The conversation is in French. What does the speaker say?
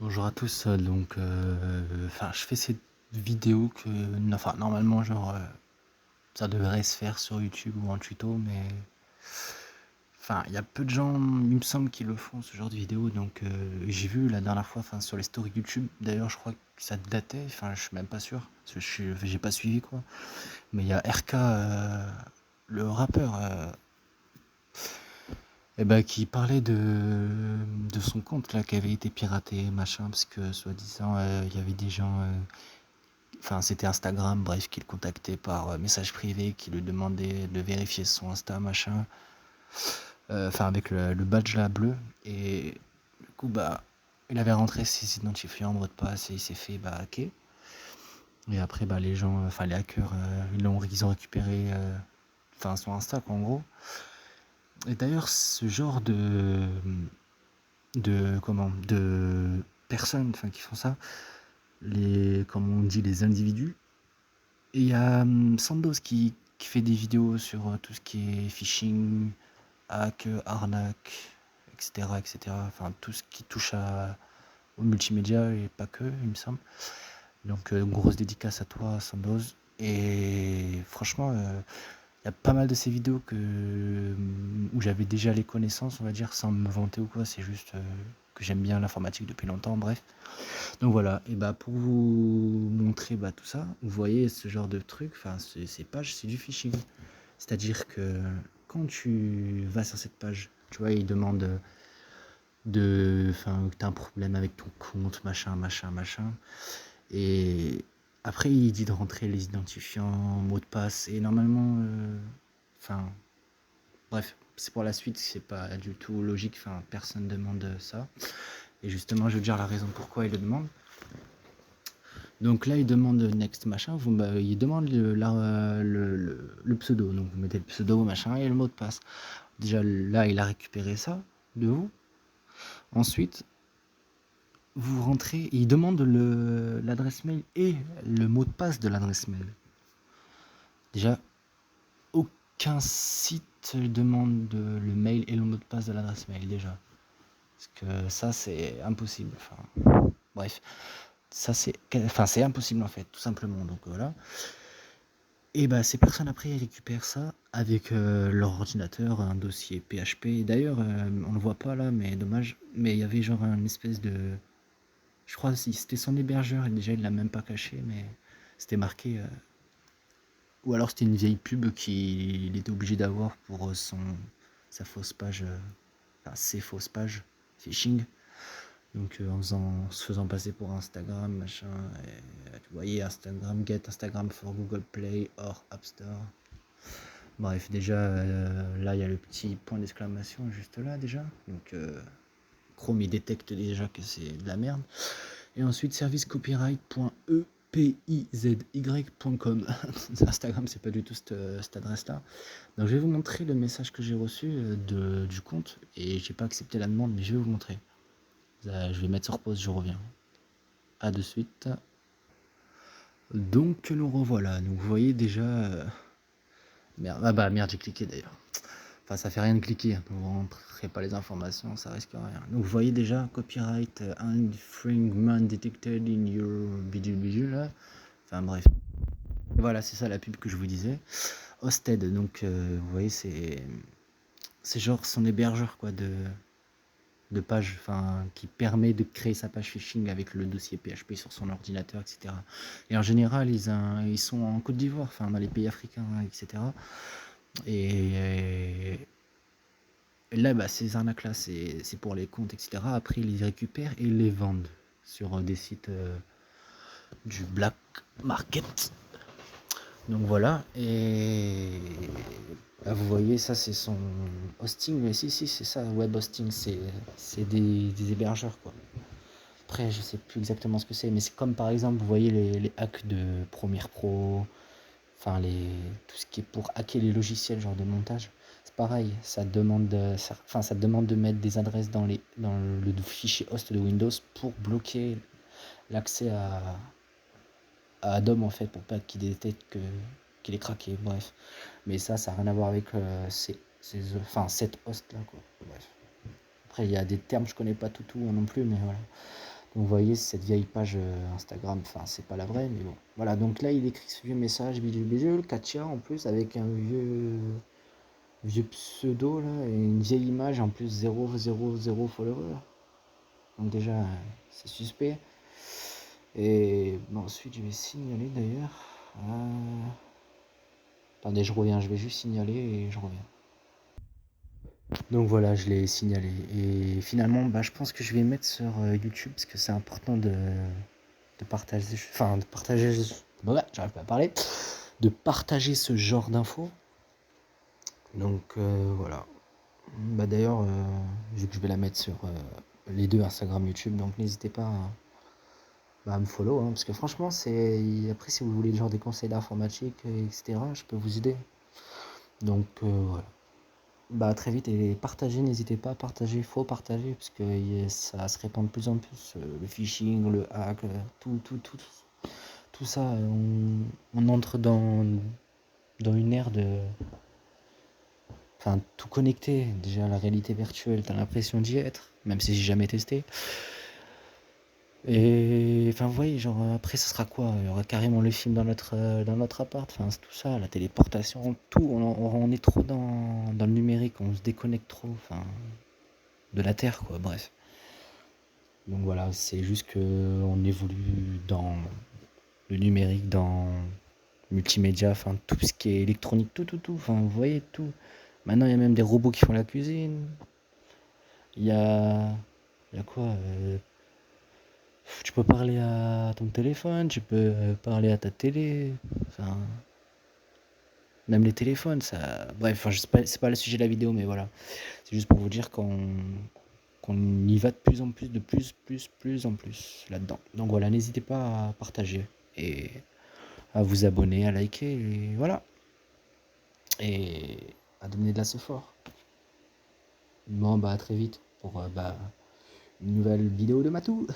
Bonjour à tous, je fais cette vidéo que normalement ça devrait se faire sur YouTube ou en tuto, mais il y a peu de gens, il me semble, qui le font ce genre de vidéo. J'ai vu la dernière fois, sur les stories YouTube, d'ailleurs je crois que ça datait, je suis même pas sûr, parce que j'ai pas suivi quoi. Mais il y a RK, le rappeur, qui parlait de son compte là qui avait été piraté, machin, parce que soi-disant il y avait des gens. C'était Instagram, bref, qui le contactait par message privé, qui lui demandait de vérifier son Insta, machin. Avec le badge là bleu. Et du coup, il avait rentré ses identifiants, mot de passe, et il s'est fait hacker. Et après, les gens, les hackers, ils ont récupéré son Insta, quoi, en gros. Et d'ailleurs, ce genre de personnes, qui font ça, comme on dit, les individus. Et il y a Sandoz qui fait des vidéos sur tout ce qui est phishing, hack, arnaque, etc., etc. Enfin, tout ce qui touche au multimédia et pas que, il me semble. Donc, grosse dédicace à toi, Sandoz. Et franchement, il y a pas mal de ces vidéos où j'avais déjà les connaissances, on va dire, sans me vanter ou quoi. C'est juste que j'aime bien l'informatique depuis longtemps, bref. Donc voilà, et pour vous montrer tout ça, vous voyez ce genre de truc, ces pages, c'est du phishing. C'est-à-dire que quand tu vas sur cette page, tu vois, il demande que tu as un problème avec ton compte, machin, machin, machin. Et après, il dit de rentrer les identifiants, mots de passe. Et normalement, bref, c'est pour la suite, c'est pas du tout logique. Personne ne demande ça. Et justement, je vais te dire la raison pourquoi il le demande. Donc là, il demande next machin, il demande le pseudo. Donc vous mettez le pseudo machin et le mot de passe. Déjà là, il a récupéré ça de vous. Ensuite, vous rentrez, il demande l'adresse mail et le mot de passe de l'adresse mail. Déjà, aucun site demande le mail et le mot de passe de l'adresse mail déjà. Parce que ça, c'est impossible. Bref, c'est impossible en fait, tout simplement. Donc voilà. Et ces personnes après ils récupèrent ça avec leur ordinateur, un dossier PHP. D'ailleurs, on le voit pas là, mais dommage. Mais il y avait genre une espèce de, je crois que c'était son hébergeur et déjà il l'a même pas caché, mais c'était marqué. Ou alors c'était une vieille pub qu'il était obligé d'avoir pour sa fausse page, ses fausses pages phishing. Donc en se faisant passer pour Instagram, machin. Et, tu voyais Instagram, get Instagram for Google Play or App Store. Bref, déjà, là, il y a le petit point d'exclamation juste là, déjà. Donc, Chrome, il détecte déjà que c'est de la merde. Et ensuite, servicecopyright.epizy.com. Instagram, c'est pas du tout cette adresse-là. Donc, je vais vous montrer le message que j'ai reçu du compte. Et j'ai pas accepté la demande, mais je vais vous montrer. Je vais mettre sur pause, je reviens. À de suite. Donc, nous revoilà. Donc, vous voyez déjà... Merde, merde, j'ai cliqué d'ailleurs. Ça fait rien de cliquer, donc vous rentrez pas les informations, ça risque rien. Donc vous voyez déjà, copyright infringement detected in your bidule là. Bref. Et voilà, c'est ça la pub que je vous disais. Hosted, donc vous voyez, c'est genre son hébergeur quoi de page, qui permet de créer sa page phishing avec le dossier PHP sur son ordinateur, etc. Et en général, ils sont en Côte d'Ivoire, dans les pays africains, etc. Et là, ces arnaques-là, c'est pour les comptes, etc. Après, ils les récupèrent et ils les vendent sur des sites du black market. Donc voilà, et vous voyez, ça c'est son hosting, mais si, c'est ça, web hosting, c'est des hébergeurs, quoi. Après, je sais plus exactement ce que c'est, mais c'est comme par exemple, vous voyez les hacks de Premiere Pro, tout ce qui est pour hacker les logiciels, genre de montage. C'est pareil, ça demande de mettre des adresses dans le fichier host de Windows pour bloquer l'accès à Adobe en fait, pour pas qu'il détecte qu'il est craqué, bref. Mais ça n'a rien à voir avec cette host là quoi. Bref. Après il y a des termes, je connais pas tout non plus, mais voilà. Donc vous voyez cette vieille page Instagram, enfin c'est pas la vraie, mais bon. Voilà, donc là il écrit ce vieux message, bidule bidule, Katia en plus avec un vieux pseudo là, et une vieille image en plus 000 followers. Donc déjà c'est suspect. Et bon, ensuite je vais signaler d'ailleurs. Attendez, je reviens, je vais juste signaler et je reviens. Donc voilà, je l'ai signalé. Et finalement, je pense que je vais mettre sur YouTube parce que c'est important de partager. Enfin, de partager. J'arrive pas à parler. De partager ce genre d'infos. Donc voilà. D'ailleurs, vu que je vais la mettre sur les deux Instagram, YouTube, donc n'hésitez pas à me follow. Hein, parce que franchement, c'est. Après, si vous voulez genre des conseils d'informatique, etc., je peux vous aider. Donc voilà. Très vite et partagez, n'hésitez pas à partager, il faut partager parce que ça se répand de plus en plus, le phishing, le hack, tout ça, on entre dans une ère de... Enfin, tout connecté, déjà la réalité virtuelle, t'as l'impression d'y être, même si j'ai jamais testé. Et enfin, vous voyez, genre après, ça sera quoi? Il y aura carrément le film dans notre appart, enfin, c'est tout ça, la téléportation, tout, on est trop dans le numérique, on se déconnecte trop, enfin, de la Terre, quoi, bref. Donc voilà, c'est juste qu'on évolue dans le numérique, dans le multimédia, enfin tout ce qui est électronique, tout, enfin vous voyez tout. Maintenant il y a même des robots qui font la cuisine. Il y a, il y a quoi Tu peux parler à ton téléphone, tu peux parler à ta télé, enfin même les téléphones, ça. Bref, enfin, je sais pas, c'est pas le sujet de la vidéo, mais voilà, c'est juste pour vous dire qu'on y va de plus en plus, plus en plus là-dedans. Donc voilà, n'hésitez pas à partager et à vous abonner, à liker, et voilà. Et à donner de la fort. Bon, à très vite pour une nouvelle vidéo de Matou.